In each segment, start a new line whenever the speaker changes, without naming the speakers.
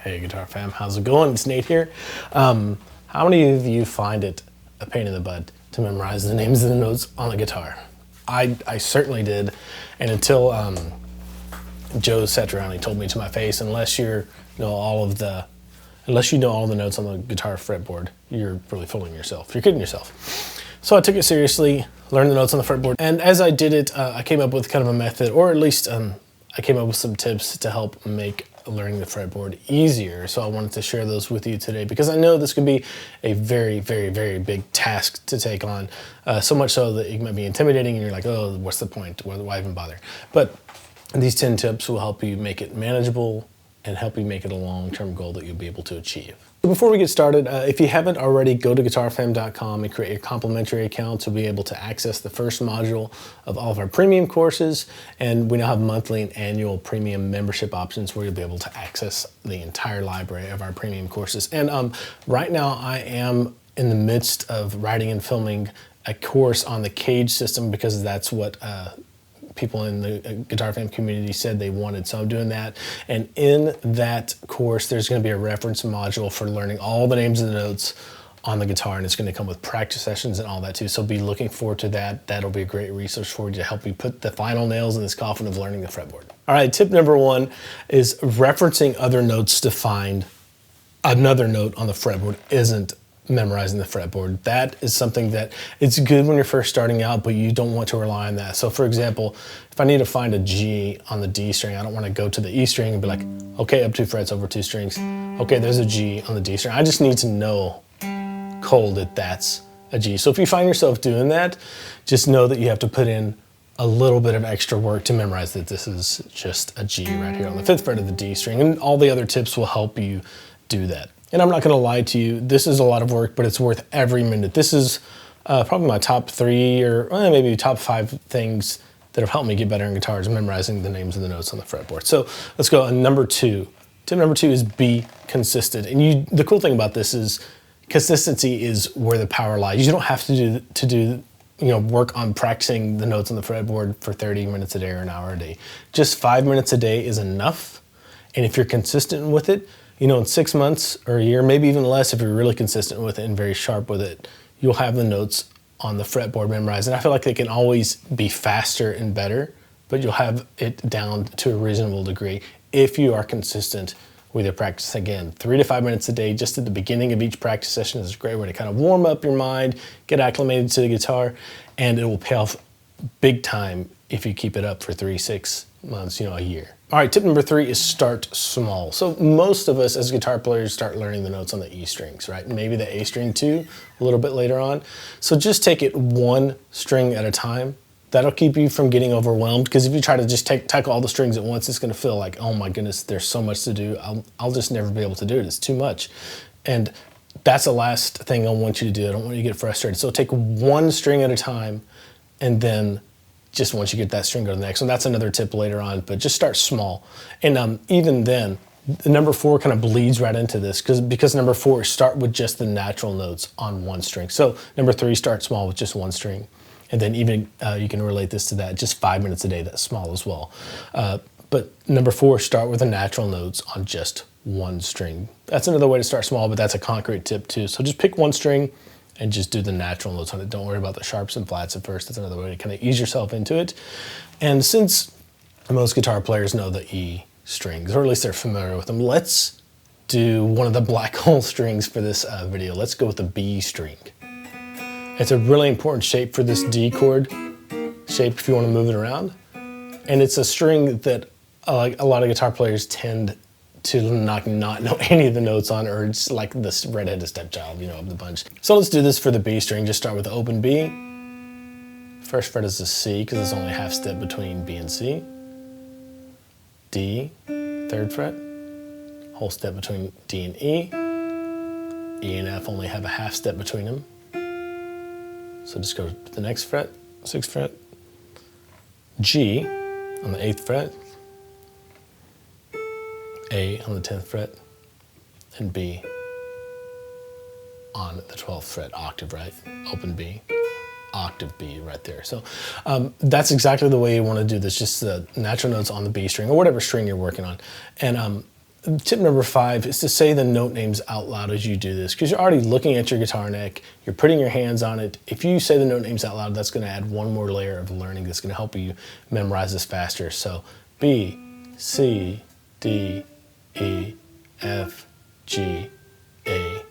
Hey Guitar Fam, how's it going? It's Nate here. How many of you find it a pain in the butt to memorize the names of the notes on the guitar? I certainly did, and until Joe sat around and he told me to my face, unless you know all the notes on the guitar fretboard, you're really fooling yourself. You're kidding yourself. So I took it seriously, learned the notes on the fretboard, and as I did it, I came up with kind of a method, or at least I came up with some tips to help make learning the fretboard easier. So I wanted to share those with you today because I know this could be a very, very, very big task to take on. So much so that it might be intimidating and you're like, oh, what's the point? Why even bother? But these 10 tips will help you make it manageable and help you make it a long-term goal that you'll be able to achieve. So before we get started, if you haven't already, go to guitarfam.com and create your complimentary account to be able to access the first module of all of our premium courses. And we now have monthly and annual premium membership options where you'll be able to access the entire library of our premium courses. And right now I am in the midst of writing and filming a course on the cage system because that's what people in the Guitar Fam community said they wanted. So I'm doing that. And in that course, there's going to be a reference module for learning all the names of the notes on the guitar, and it's going to come with practice sessions and all that too. So be looking forward to that. That'll be a great resource for you to help you put the final nails in this coffin of learning the fretboard. All right, tip number 1 is referencing other notes to find another note on the fretboard isn't memorizing the fretboard. That is something that it's good when you're first starting out, but you don't want to rely on that. So for example, if I need to find a G on the D string, I don't want to go to the E string and be like, okay, up 2 frets over 2 strings. Okay, there's a G on the D string. I just need to know cold that that's a G. So if you find yourself doing that, just know that you have to put in a little bit of extra work to memorize that this is just a G right here on the 5th fret of the D string. And all the other tips will help you do that. And I'm not going to lie to you, this is a lot of work, but it's worth every minute. This is probably my top 3 or maybe top 5 things that have helped me get better in guitars, memorizing the names of the notes on the fretboard. So let's go on number 2. Tip number 2 is be consistent. And the cool thing about this is consistency is where the power lies. You don't have to do work on practicing the notes on the fretboard for 30 minutes a day or an hour a day. Just 5 minutes a day is enough. And if you're consistent with it, in 6 months or a year, maybe even less, if you're really consistent with it and very sharp with it, you'll have the notes on the fretboard memorized. And I feel like they can always be faster and better, but you'll have it down to a reasonable degree if you are consistent with your practice. Again, 3 to 5 minutes a day, just at the beginning of each practice session is a great way to kind of warm up your mind, get acclimated to the guitar, and it will pay off big time if you keep it up for 3, 6 months, a year. All right, tip number 3 is start small. So most of us as guitar players start learning the notes on the E strings, right? Maybe the A string too, a little bit later on. So just take it 1 string at a time. That'll keep you from getting overwhelmed, because if you try to just tackle all the strings at once, it's gonna feel like, oh my goodness, there's so much to do. I'll just never be able to do it, it's too much. And that's the last thing I want you to do. I don't want you to get frustrated. So take 1 string at a time, and then just once you get that string, go to the next one. That's another tip later on, but just start small. And even then, number 4 kind of bleeds right into this because number 4 is start with just the natural notes on 1 string. So number 3, start small with just 1 string. And then even you can relate this to that, just 5 minutes a day, that's small as well. But number 4, start with the natural notes on just 1 string. That's another way to start small, but that's a concrete tip too. So just pick 1 string and just do the natural notes on it. Don't worry about the sharps and flats at first. That's another way to kind of ease yourself into it. And since most guitar players know the E strings, or at least they're familiar with them, let's do one of the black hole strings for this video. Let's go with the B string. It's a really important shape for this D chord shape if you want to move it around. And it's a string that a lot of guitar players tend to not know any of the notes on, or it's like this redheaded stepchild, of the bunch. So let's do this for the B string. Just start with the open B. 1st fret is a C, because it's only a half step between B and C. D, 3rd fret, whole step between D and E. E and F only have a half step between them. So just go to the next fret, 6th fret. G on the 8th fret. A on the 10th fret, and B on the 12th fret, octave, right? Open B, octave B right there. So that's exactly the way you want to do this, just the natural notes on the B string, or whatever string you're working on. And tip number 5 is to say the note names out loud as you do this, because you're already looking at your guitar neck, you're putting your hands on it. If you say the note names out loud, that's going to add one more layer of learning that's going to help you memorize this faster. So B, C, D, E, F, G, A,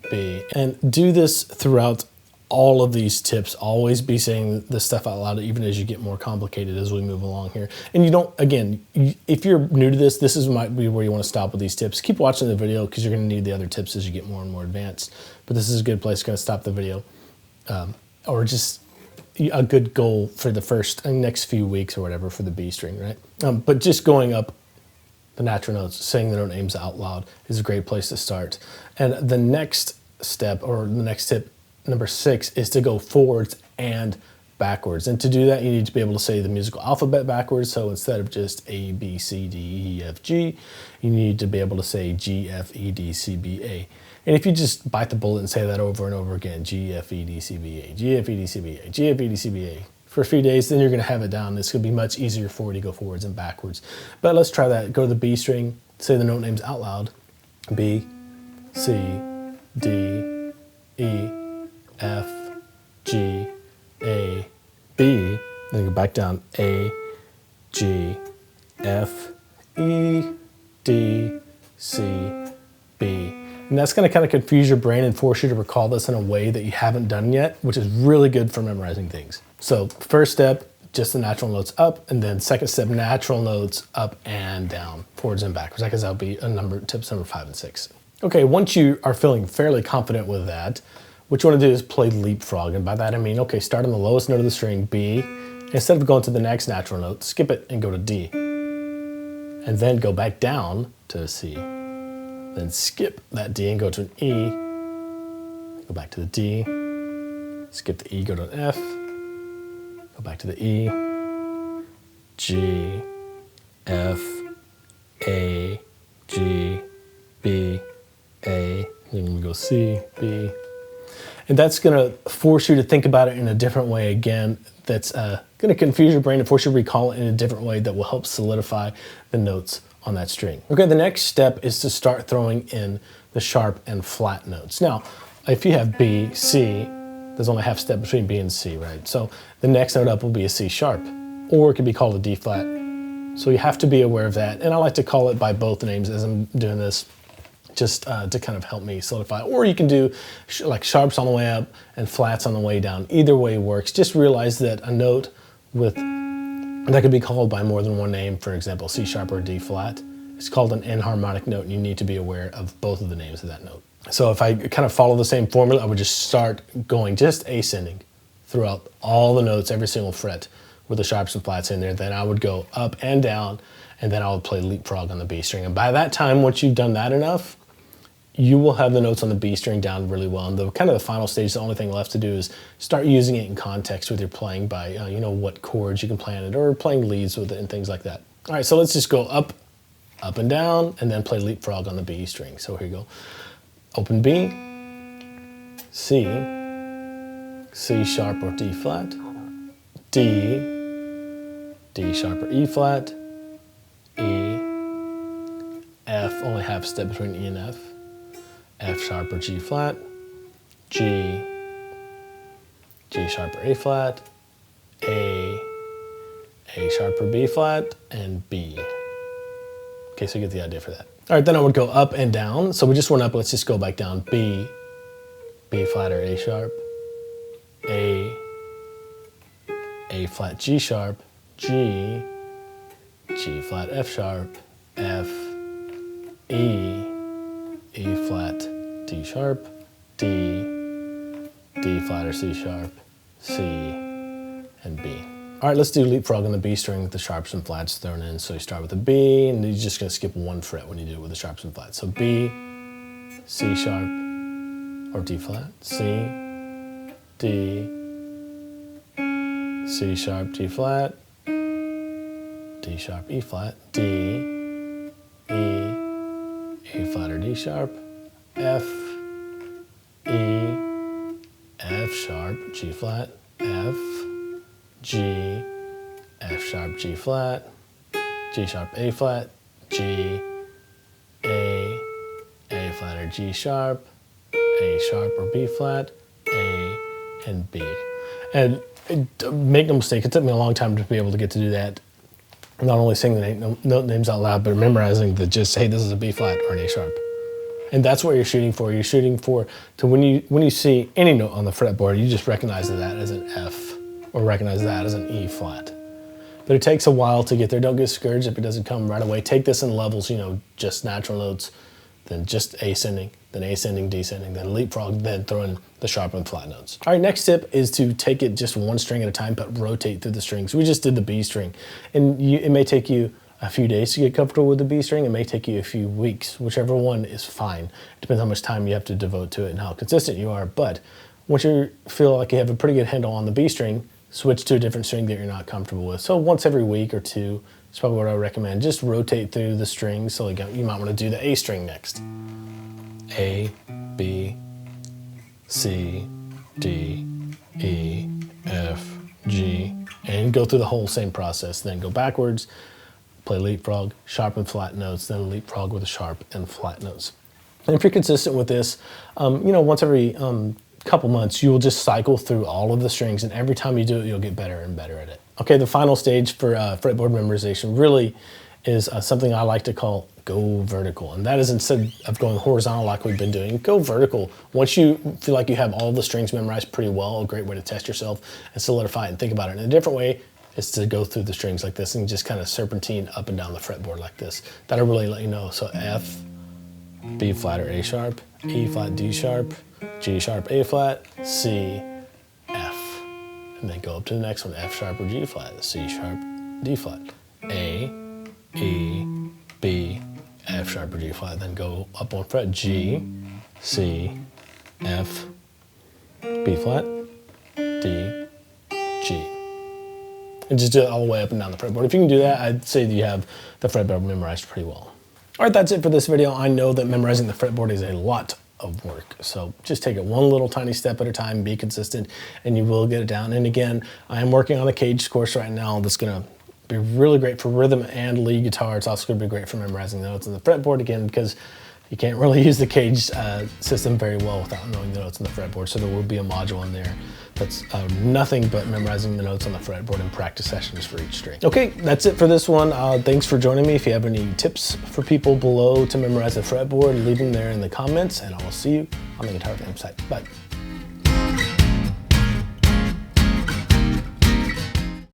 B. And do this throughout all of these tips. Always be saying this stuff out loud, even as you get more complicated as we move along here. And you don't, again, if you're new to this might be where you want to stop with these tips. Keep watching the video because you're going to need the other tips as you get more and more advanced. But this is a good place to stop the video, or just a good goal for the next few weeks or whatever for the B string, right? But just going up the natural notes, saying the note names out loud is a great place to start. And the next step, or the next tip, number 6, is to go forwards and backwards. And to do that, you need to be able to say the musical alphabet backwards. So instead of just A, B, C, D, E, F, G, you need to be able to say G, F, E, D, C, B, A. And if you just bite the bullet and say that over and over again, G, F, E, D, C, B, A, G, F, E, D, C, B, A, G, F, E, D, C, B, A, for a few days, then you're going to have it down. It's going to be much easier for you to go forwards and backwards. But let's try that. Go to the B string, say the note names out loud. B, C, D, E, F, G, A, B. Then go back down. A, G, F, E, D, C, B. And that's going to kind of confuse your brain and force you to recall this in a way that you haven't done yet, which is really good for memorizing things. So first step, just the natural notes up, and then second step, natural notes up and down, forwards and backwards. I guess that'll be tips number 5 and 6. Okay, once you are feeling fairly confident with that, what you want to do is play leapfrog. And by that I mean, okay, start on the lowest note of the string, B. Instead of going to the next natural note, skip it and go to D. And then go back down to C. Then skip that D and go to an E. Go back to the D. Skip the E, go to an F. Go back to the E. G, F, A, G, B, A. Then we go C, B. And that's going to force you to think about it in a different way again. That's going to confuse your brain and force you to recall it in a different way that will help solidify the notes on that string. Okay, the next step is to start throwing in the sharp and flat notes. Now, if you have B, C, there's only half step between B and C, right? So the next note up will be a C sharp, or it could be called a D flat. So you have to be aware of that. And I like to call it by both names as I'm doing this, just to kind of help me solidify. Or you can do like sharps on the way up and flats on the way down. Either way works. Just realize that a note that could be called by more than one name, for example, C sharp or D flat, it's called an enharmonic note, and you need to be aware of both of the names of that note. So if I kind of follow the same formula, I would just start going just ascending throughout all the notes, every single fret with the sharps and flats in there. Then I would go up and down, and then I would play leapfrog on the B string. And by that time, once you've done that enough, you will have the notes on the B string down really well. And the kind of the final stage, the only thing left to do is start using it in context with your playing by, you know, what chords you can play on it, or playing leads with it and things like that. All right, so let's just go up, up and down, and then play leapfrog on the B string. So here you go. Open B, C, C sharp or D flat, D, D sharp or E flat, E, F, only half step between E and F, F sharp or G flat, G, G sharp or A flat, A sharp or B flat, and B. Okay, so you get the idea for that. All right, then I would go up and down. So we just went up, let's just go back down. B, B flat or A sharp, A flat G sharp, G, G flat F sharp, F, E flat D sharp, D flat or C sharp, C, and B. All right, let's do leapfrog on the B string with the sharps and flats thrown in. So you start with a B, and you're just gonna skip one fret when you do it with the sharps and flats. So B, C sharp, or D flat, C, D, C sharp, G flat, D sharp, E flat, D, E, A flat or D sharp, F, E, F sharp, G flat, F, G, F sharp, G flat, G sharp, A flat, G, A, G sharp, A sharp or B flat, A, and B. And make no mistake, it took me a long time to be able to get to do that. Not only saying the note names out loud, but memorizing the just, hey, this is a B flat or an A sharp. And that's what you're shooting for. You're shooting for, to when you see any note on the fretboard, you just recognize that as an F or recognize that as an E flat. But it takes a while to get there. Don't get discouraged if it doesn't come right away. Take this in levels, just natural notes, then just ascending, then ascending, descending, then leapfrog, then throw in the sharp and flat notes. All right, next tip is to take it just one string at a time, but rotate through the strings. We just did the B string, and it may take you a few days to get comfortable with the B string. It may take you a few weeks, whichever one is fine. It depends how much time you have to devote to it and how consistent you are. But once you feel like you have a pretty good handle on the B string, switch to a different string that you're not comfortable with. So once every week or two is probably what I recommend. Just rotate through the strings. So you might want to do the A string next. A, B, C, D, E, F, G, and go through the whole same process. Then go backwards, play leapfrog, sharp and flat notes, then leapfrog with the sharp and flat notes. And if you're consistent with this, once every couple months, you will just cycle through all of the strings, and every time you do it, you'll get better and better at it. Okay, the final stage for fretboard memorization really is something I like to call go vertical. And that is, instead of going horizontal like we've been doing, go vertical. Once you feel like you have all the strings memorized pretty well, a great way to test yourself and solidify it and think about it in a different way is to go through the strings like this and just kind of serpentine up and down the fretboard like this. That'll really let you know. So F, B flat or A sharp, E flat, D sharp, G sharp, A flat, C, F. And then go up to the next one, F sharp or G flat, C sharp, D flat, A, E, B, F sharp or G flat. Then go up one fret, G, C, F, B flat, D, G. And just do it all the way up and down the fretboard. If you can do that, I'd say that you have the fretboard memorized pretty well. All right, that's it for this video. I know that memorizing the fretboard is a lot of work. So just take it one little tiny step at a time, be consistent, and you will get it down. And again, I am working on a caged course right now that's gonna be really great for rhythm and lead guitar. It's also gonna be great for memorizing the notes on the fretboard again, because you can't really use the caged system very well without knowing the notes on the fretboard. So there will be a module in there that's nothing but memorizing the notes on the fretboard and practice sessions for each string. Okay, that's it for this one. Thanks for joining me. If you have any tips for people below to memorize the fretboard, leave them there in the comments, and I will see you on the Guitar Foundations site. Bye.